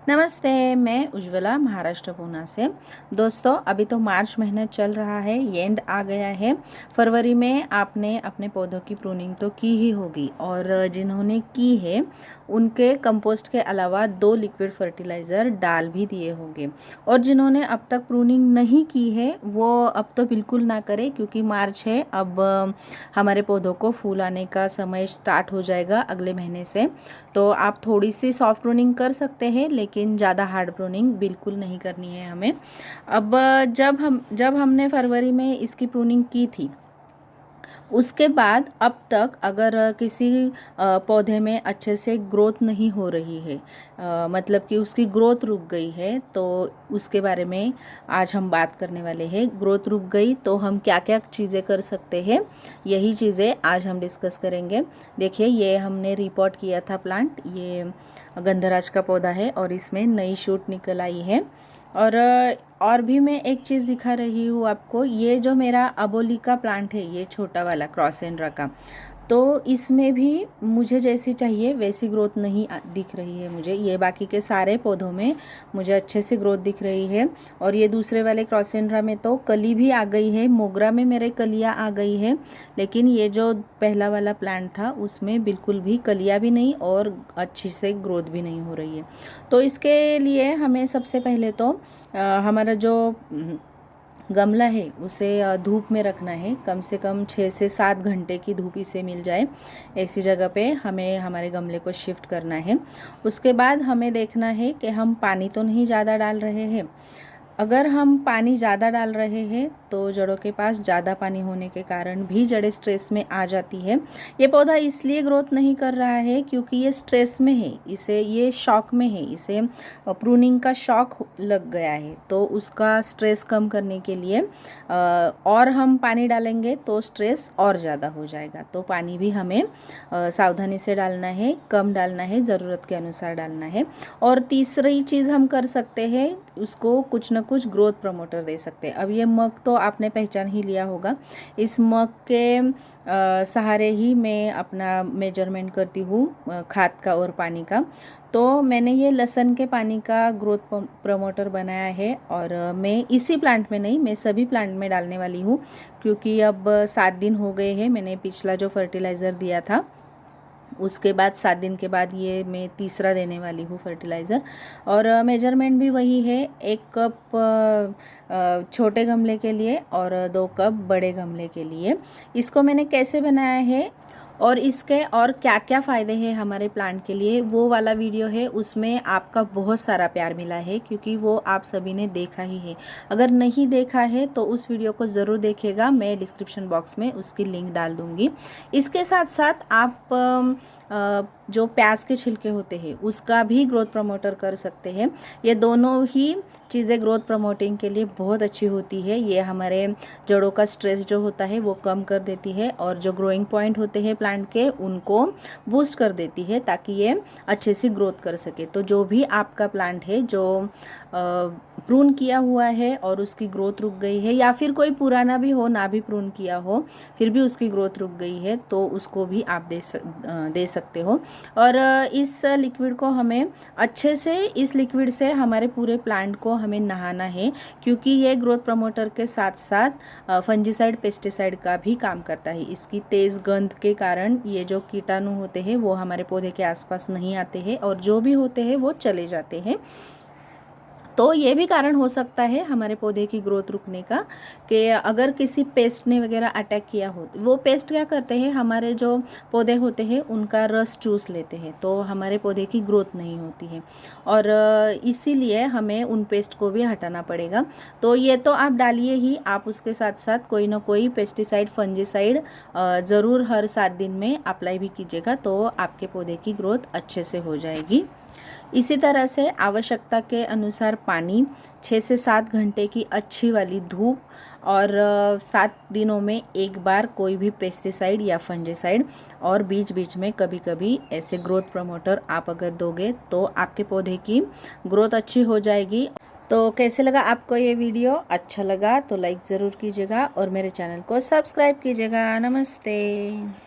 नमस्ते, मैं उज्ज्वला महाराष्ट्र पूना से। दोस्तों, अभी तो मार्च महीना चल रहा है, एंड आ गया है। फरवरी में आपने अपने पौधों की प्रूनिंग तो की ही होगी, और जिन्होंने की है उनके कंपोस्ट के अलावा 2 लिक्विड फर्टिलाइज़र डाल भी दिए होंगे। और जिन्होंने अब तक प्रूनिंग नहीं की है वो अब तो बिल्कुल ना करें, क्योंकि मार्च है। अब हमारे पौधों को फूल आने का समय स्टार्ट हो जाएगा अगले महीने से। तो आप थोड़ी सी सॉफ्ट प्रूनिंग कर सकते हैं, लेकिन ज़्यादा हार्ड प्रूनिंग बिल्कुल नहीं करनी है हमें। अब जब हमने फरवरी में इसकी प्रूनिंग की थी, उसके बाद अब तक अगर किसी पौधे में अच्छे से ग्रोथ नहीं हो रही है, मतलब कि उसकी ग्रोथ रुक गई है, तो उसके बारे में आज हम बात करने वाले हैं। ग्रोथ रुक गई तो हम क्या क्या चीज़ें कर सकते हैं, यही चीज़ें आज हम डिस्कस करेंगे। देखिए, ये हमने रिपोर्ट किया था प्लांट, ये गंधराज का पौधा है और इसमें नई शूट निकल आई है। और भी मैं एक चीज़ दिखा रही हूँ आपको। ये जो मेरा अबोली का प्लांट है, ये छोटा वाला क्रॉसेंड्रा का, तो इसमें भी मुझे जैसी चाहिए वैसी ग्रोथ नहीं दिख रही है मुझे। ये बाकी के सारे पौधों में मुझे अच्छे से ग्रोथ दिख रही है। और ये दूसरे वाले क्रॉसेंड्रा में तो कली भी आ गई है, मोगरा में मेरे कलियाँ आ गई है, लेकिन ये जो पहला वाला प्लांट था उसमें बिल्कुल भी कलियाँ भी नहीं और अच्छी से ग्रोथ भी नहीं हो रही है। तो इसके लिए हमें सबसे पहले तो हमारा जो गमला है उसे धूप में रखना है। कम से कम 6 से 7 घंटे की धूप इसे मिल जाए, ऐसी जगह पे हमें हमारे गमले को शिफ्ट करना है। उसके बाद हमें देखना है कि हम पानी तो नहीं ज़्यादा डाल रहे हैं। अगर हम पानी ज़्यादा डाल रहे हैं तो जड़ों के पास ज़्यादा पानी होने के कारण भी जड़ें स्ट्रेस में आ जाती है। ये पौधा इसलिए ग्रोथ नहीं कर रहा है क्योंकि ये स्ट्रेस में है, इसे ये शॉक में है, इसे प्रूनिंग का शॉक लग गया है। तो उसका स्ट्रेस कम करने के लिए और हम पानी डालेंगे तो स्ट्रेस और ज़्यादा हो जाएगा। तो पानी भी हमें सावधानी से डालना है, कम डालना है, ज़रूरत के अनुसार डालना है। और तीसरी चीज़ हम कर सकते हैं, उसको कुछ न कुछ ग्रोथ प्रमोटर दे सकते हैं। अब ये मग तो आपने पहचान ही लिया होगा। इस मग के सहारे ही मैं अपना मेजरमेंट करती हूँ खाद का और पानी का। तो मैंने ये लहसुन के पानी का ग्रोथ प्रमोटर बनाया है, और मैं इसी प्लांट में नहीं, मैं सभी प्लांट में डालने वाली हूँ, क्योंकि अब 7 दिन हो गए हैं मैंने पिछला जो फर्टिलाइज़र दिया था, उसके बाद 7 दिन के बाद ये मैं तीसरा देने वाली हूँ फर्टिलाइज़र। और मेजरमेंट भी वही है, 1 कप छोटे गमले के लिए और 2 कप बड़े गमले के लिए। इसको मैंने कैसे बनाया है और इसके और क्या क्या फ़ायदे हैं हमारे प्लांट के लिए, वो वाला वीडियो है, उसमें आपका बहुत सारा प्यार मिला है, क्योंकि वो आप सभी ने देखा ही है। अगर नहीं देखा है तो उस वीडियो को ज़रूर देखिएगा, मैं डिस्क्रिप्शन बॉक्स में उसकी लिंक डाल दूँगी। इसके साथ साथ आप जो प्याज के छिलके होते हैं उसका भी ग्रोथ प्रमोटर कर सकते हैं। ये दोनों ही चीज़ें ग्रोथ प्रमोटिंग के लिए बहुत अच्छी होती है। ये हमारे जड़ों का स्ट्रेस जो होता है वो कम कर देती है, और जो ग्रोइंग पॉइंट होते हैं प्लांट के उनको बूस्ट कर देती है, ताकि ये अच्छे से ग्रोथ कर सके। तो जो भी आपका प्लांट है जो प्रून किया हुआ है और उसकी ग्रोथ रुक गई है, या फिर कोई पुराना भी हो ना भी प्रून किया हो फिर भी उसकी ग्रोथ रुक गई है, तो उसको भी आप दे सकते हो। और इस लिक्विड को हमें अच्छे से, इस लिक्विड से हमारे पूरे प्लांट को हमें नहाना है, क्योंकि ये ग्रोथ प्रमोटर के साथ साथ फंजीसाइड पेस्टिसाइड का भी काम करता है। इसकी तेज़ गंध के कारण ये जो कीटाणु होते हैं वो हमारे पौधे के आसपास नहीं आते हैं, और जो भी होते हैं वो चले जाते हैं। तो ये भी कारण हो सकता है हमारे पौधे की ग्रोथ रुकने का, कि अगर किसी पेस्ट ने वगैरह अटैक किया हो, वो पेस्ट क्या करते हैं, हमारे जो पौधे होते हैं उनका रस चूस लेते हैं, तो हमारे पौधे की ग्रोथ नहीं होती है, और इसीलिए हमें उन पेस्ट को भी हटाना पड़ेगा। तो ये तो आप डालिए ही, आप उसके साथ साथ कोई ना कोई पेस्टिसाइड, फंजीसाइड ज़रूर हर 7 दिन में अप्लाई भी कीजिएगा, तो आपके पौधे की ग्रोथ अच्छे से हो जाएगी। इसी तरह से आवश्यकता के अनुसार पानी, 6 से 7 घंटे की अच्छी वाली धूप, और 7 दिनों में एक बार कोई भी पेस्टिसाइड या फंजीसाइड, और बीच बीच में कभी कभी ऐसे ग्रोथ प्रमोटर आप अगर दोगे तो आपके पौधे की ग्रोथ अच्छी हो जाएगी। तो कैसे लगा आपको ये वीडियो? अच्छा लगा तो लाइक ज़रूर कीजिएगा और मेरे चैनल को सब्सक्राइब कीजिएगा। नमस्ते।